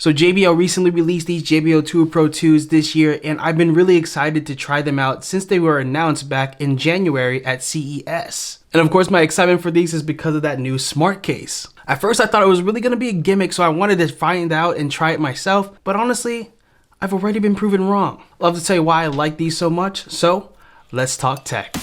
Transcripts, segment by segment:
So JBL recently released these JBL Tour Pro 2s this year, and I've been really excited to try them out since they were announced back in January at CES. And of course my excitement for these is because of that new smart case. At first I thought it was really going to be a gimmick, so I wanted to find out and try it myself, but honestly, I've already been proven wrong. I'd love to tell you why I like these so much, so let's talk tech.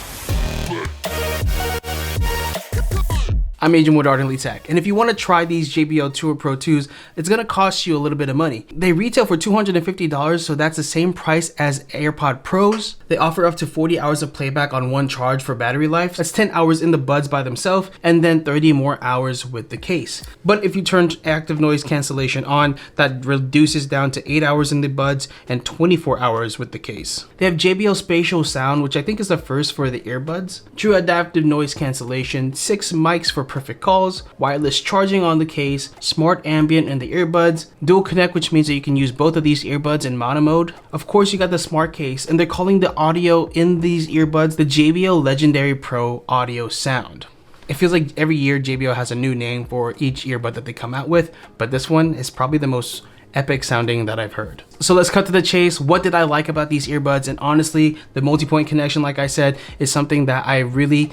I'm Agent with Ardently Tech, and if you want to try these JBL Tour Pro 2s, it's going to cost you a little bit of money. They retail for $250, so that's the same price as AirPod Pros. They offer up to 40 hours of playback on one charge for battery life. That's 10 hours in the buds by themselves, and then 30 more hours with the case. But if you turn active noise cancellation on, that reduces down to 8 hours in the buds and 24 hours with the case. They have JBL Spatial Sound, which I think is the first for the earbuds, True Adaptive Noise Cancellation, 6 mics for perfect calls, wireless charging on the case, smart ambient in the earbuds, dual connect, which means that you can use both of these earbuds in mono mode. Of course, you got the smart case, and they're calling the audio in these earbuds the JBL Legendary Pro Audio Sound. It feels like every year JBL has a new name for each earbud that they come out with, but this one is probably the most epic sounding that I've heard. So let's cut to the chase. What did I like about these earbuds? And honestly, the multi-point connection, like I said, is something that I really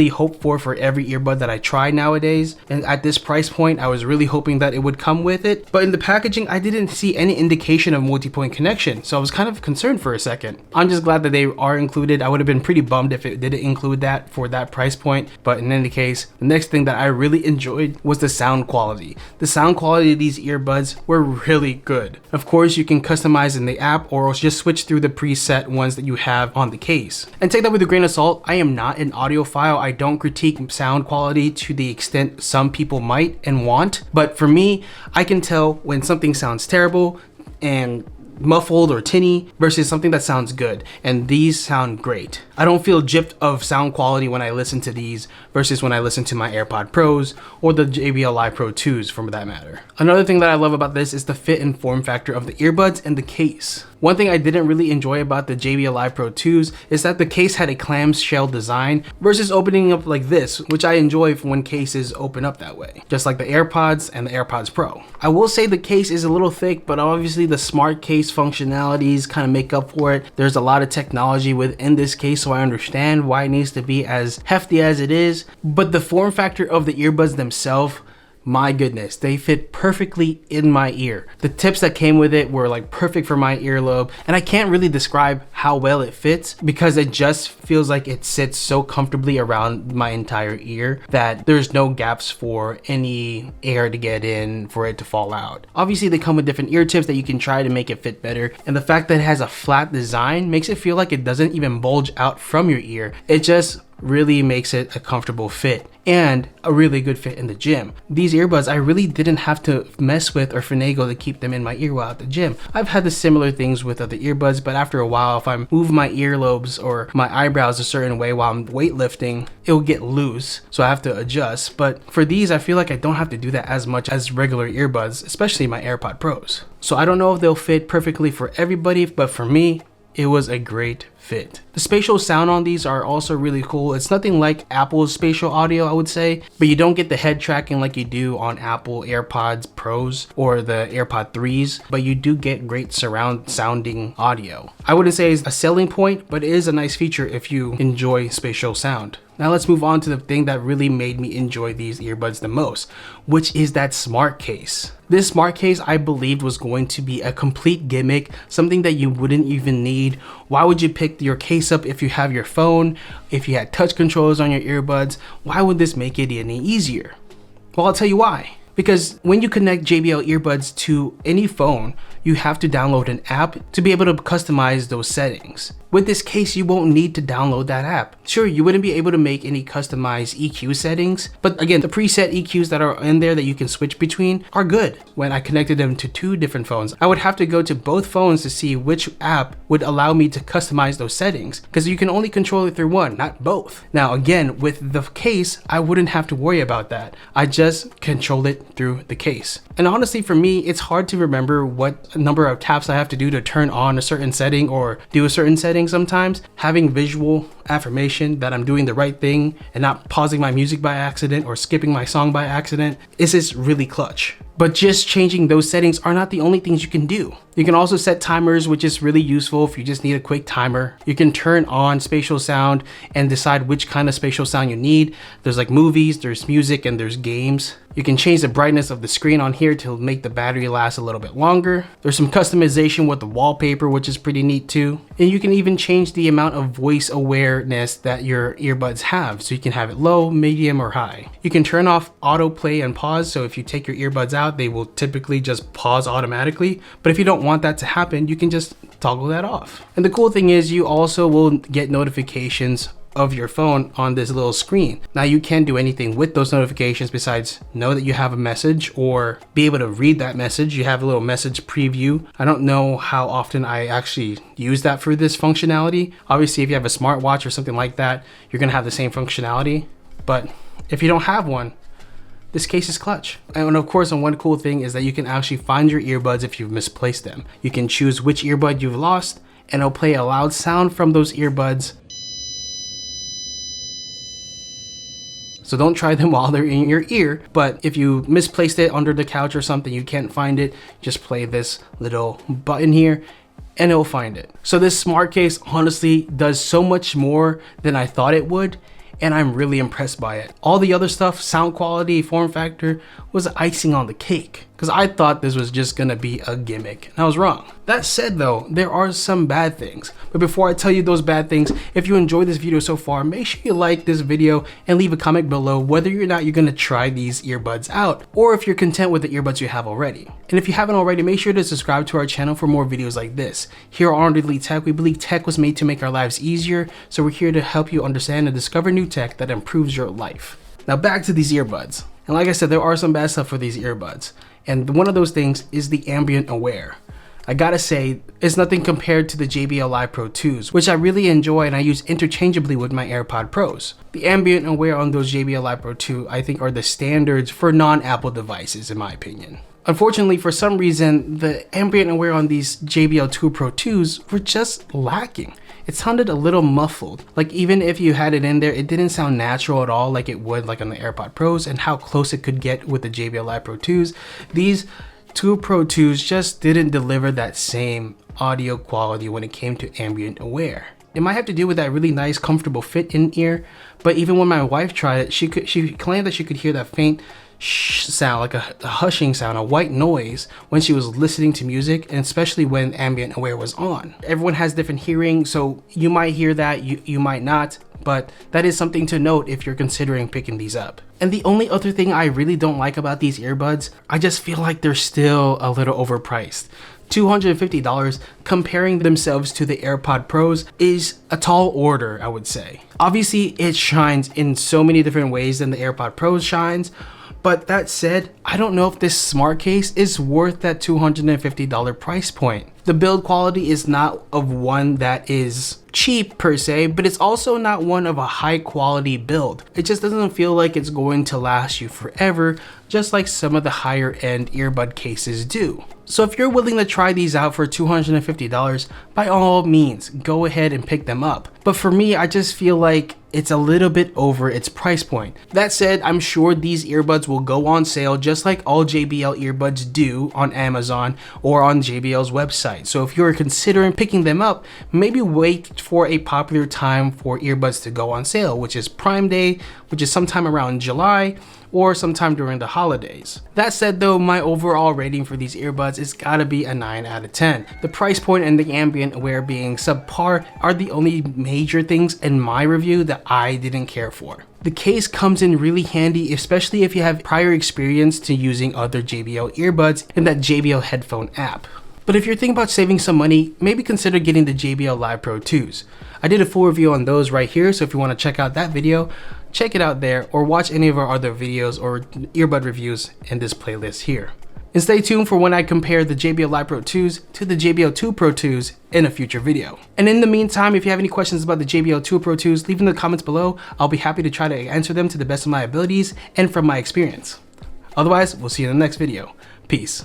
hope for every earbud that I try nowadays. And at this price point, I was really hoping that it would come with it. But in the packaging, I didn't see any indication of multi-point connection, so I was kind of concerned for a second. I'm just glad that they are included. I would have been pretty bummed if it didn't include that for that price point. But in any case, the next thing that I really enjoyed was the sound quality. The sound quality of these earbuds were really good. Of course, you can customize in the app or just switch through the preset ones that you have on the case. And take that with a grain of salt. I am not an audiophile. I don't critique sound quality to the extent some people might and want, but for me, I can tell when something sounds terrible and muffled or tinny versus something that sounds good, and these sound great. I don't feel gypped of sound quality when I listen to these versus when I listen to my AirPod Pros or the JBL Live Pro 2s for that matter. Another thing that I love about this is the fit and form factor of the earbuds and the case. One thing I didn't really enjoy about the JBL Live Pro 2s is that the case had a clamshell design versus opening up like this, which I enjoy when cases open up that way, just like the AirPods and the AirPods Pro. I will say the case is a little thick, but obviously the smart case functionalities kind of make up for it. There's a lot of technology within this case, so I understand why it needs to be as hefty as it is, but the form factor of the earbuds themselves, my goodness, they fit perfectly in my ear. The tips that came with it were like perfect for my earlobe, and I can't really describe how well it fits because it just feels like it sits so comfortably around my entire ear that there's no gaps for any air to get in for it to fall out. Obviously, they come with different ear tips that you can try to make it fit better, and the fact that it has a flat design makes it feel like it doesn't even bulge out from your ear. It just really makes it a comfortable fit and a really good fit in the gym. These earbuds, I really didn't have to mess with or finagle to keep them in my ear while at the gym. I've had the similar things with other earbuds, but after a while, if I move my earlobes or my eyebrows a certain way while I'm weightlifting, it'll get loose, so I have to adjust. But for these, I feel like I don't have to do that as much as regular earbuds, especially my AirPod Pros. So I don't know if they'll fit perfectly for everybody, but for me, it was a great fit. The spatial sound on these are also really cool. It's nothing like Apple's spatial audio, I would say, but you don't get the head tracking like you do on Apple AirPods Pros or the AirPod 3s, but you do get great surround sounding audio. I wouldn't say it's a selling point, but it is a nice feature if you enjoy spatial sound. Now let's move on to the thing that really made me enjoy these earbuds the most, which is that smart case. This smart case I believed was going to be a complete gimmick, something that you wouldn't even need. Why would you pick your case up if you have your phone, if you had touch controls on your earbuds? Why would this make it any easier? Well, I'll tell you why. Because when you connect JBL earbuds to any phone, you have to download an app to be able to customize those settings. With this case, you won't need to download that app. Sure, you wouldn't be able to make any customized EQ settings, but again, the preset EQs that are in there that you can switch between are good. When I connected them to 2 different phones, I would have to go to both phones to see which app would allow me to customize those settings, because you can only control it through one, not both. Now again, with the case, I wouldn't have to worry about that. I just control it through the case. And honestly, for me, it's hard to remember what number of taps I have to do to turn on a certain setting or do a certain setting sometimes. Having visual affirmation that I'm doing the right thing and not pausing my music by accident or skipping my song by accident is just really clutch. But just changing those settings are not the only things you can do. You can also set timers, which is really useful if you just need a quick timer. You can turn on spatial sound and decide which kind of spatial sound you need. There's like movies, there's music, and there's games. You can change the brightness of the screen on here to make the battery last a little bit longer. There's some customization with the wallpaper, which is pretty neat too. And you can even change the amount of voice awareness that your earbuds have. So you can have it low, medium, or high. You can turn off autoplay and pause. So if you take your earbuds out, they will typically just pause automatically. But if you don't want that to happen, you can just toggle that off. And the cool thing is you also will get notifications of your phone on this little screen. Now you can't do anything with those notifications besides know that you have a message or be able to read that message. You have a little message preview. I don't know how often I actually use that for this functionality. Obviously, if you have a smartwatch or something like that, you're gonna have the same functionality. But if you don't have one, this case is clutch. And of course, one cool thing is that you can actually find your earbuds if you've misplaced them. You can choose which earbud you've lost and it'll play a loud sound from those earbuds. So don't try them while they're in your ear, but if you misplaced it under the couch or something, you can't find it, just play this little button here and it'll find it. So this smart case honestly does so much more than I thought it would, and I'm really impressed by it. All the other stuff, sound quality, form factor, was icing on the cake, because I thought this was just gonna be a gimmick, and I was wrong. That said though, there are some bad things. But before I tell you those bad things, if you enjoyed this video so far, make sure you like this video and leave a comment below whether or not you're gonna try these earbuds out, or if you're content with the earbuds you have already. And if you haven't already, make sure to subscribe to our channel for more videos like this. Here on Elite Tech, we believe tech was made to make our lives easier, so we're here to help you understand and discover new tech that improves your life. Now back to these earbuds. And like I said, there are some bad stuff for these earbuds. And one of those things is the ambient aware. I gotta say, it's nothing compared to the JBL Live Pro 2s, which I really enjoy and I use interchangeably with my AirPod Pros. The ambient aware on those JBL Live Pro 2, I think, are the standards for non-Apple devices, in my opinion. Unfortunately, for some reason, the ambient aware on these JBL Tour Pro 2s were just lacking. It sounded a little muffled. Like even if you had it in there, it didn't sound natural at all like it would like on the AirPod Pros, and how close it could get with the JBL Live Pro 2s. These Tour Pro 2s just didn't deliver that same audio quality when it came to ambient aware. It might have to do with that really nice, comfortable fit in ear, but even when my wife tried it, she claimed that she could hear that faint shh sound, like a hushing sound, a white noise when she was listening to music, and especially when ambient aware was on. Everyone has different hearing, so you might hear that, you might not, but that is something to note if you're considering picking these up. And the only other thing I really don't like about these earbuds, I just feel like they're still a little overpriced. $250 comparing themselves to the AirPod Pros is a tall order, I would say. Obviously, it shines in so many different ways than the AirPod Pros shines, but that said, I don't know if this smart case is worth that $250 price point. The build quality is not of one that is cheap per se, but it's also not one of a high quality build. It just doesn't feel like it's going to last you forever, just like some of the higher end earbud cases do. So if you're willing to try these out for $250, by all means, go ahead and pick them up. But for me, I just feel like it's a little bit over its price point. That said, I'm sure these earbuds will go on sale just like all JBL earbuds do on Amazon or on JBL's website. So if you're considering picking them up, maybe wait for a popular time for earbuds to go on sale, which is Prime Day, which is sometime around July, or sometime during the holidays. That said though, my overall rating for these earbuds is gotta be a 9 out of 10. The price point and the ambient aware being subpar are the only major things in my review that I didn't care for. The case comes in really handy, especially if you have prior experience to using other JBL earbuds in that JBL headphone app. But if you're thinking about saving some money, maybe consider getting the JBL Live Pro 2s. I did a full review on those right here, so if you want to check out that video, check it out there, or watch any of our other videos or earbud reviews in this playlist here. And stay tuned for when I compare the JBL Live Pro 2s to the JBL Tour Pro 2s in a future video. And in the meantime, if you have any questions about the JBL Tour Pro 2s, leave in the comments below. I'll be happy to try to answer them to the best of my abilities and from my experience. Otherwise, we'll see you in the next video. Peace.